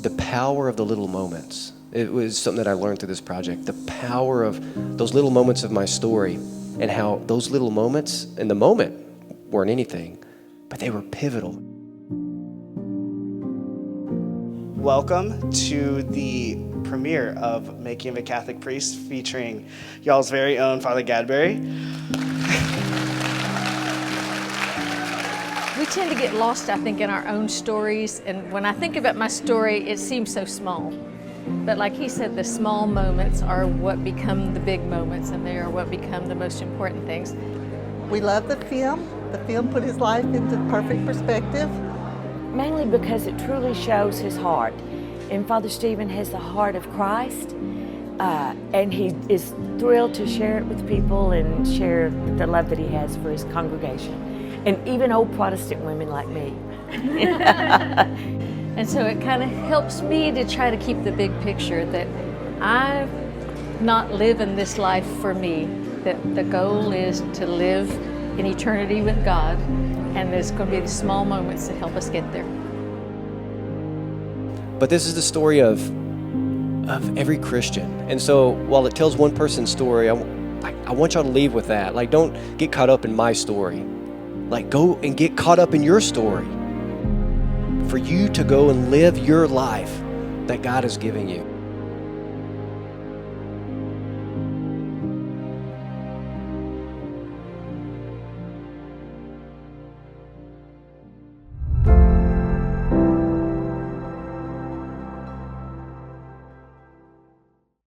the power of the little moments. It was something that I learned through this project, the power of those little moments of my story, and how those little moments in the moment weren't anything, but they were pivotal. Welcome to the premiere of Making of a Catholic Priest, featuring y'all's very own Father Gadberry. We tend to get lost, I think, in our own stories, and when I think about my story, it seems so small. But like he said, the small moments are what become the big moments, and they are what become the most important things. We love the film. The film put his life into perfect perspective. Mainly because it truly shows his heart. And Father Stephen has the heart of Christ, and he is thrilled to share it with people and share the love that he has for his congregation, and even old Protestant women like me. And so it kind of helps me to try to keep the big picture, that I'm not living this life for me, that the goal is to live in eternity with God, and there's going to be the small moments that help us get there. But this is the story of every Christian. And so while it tells one person's story, I want y'all to leave with that. Like, don't get caught up in my story. Like, go and get caught up in your story. For you to go and live your life that God is giving you.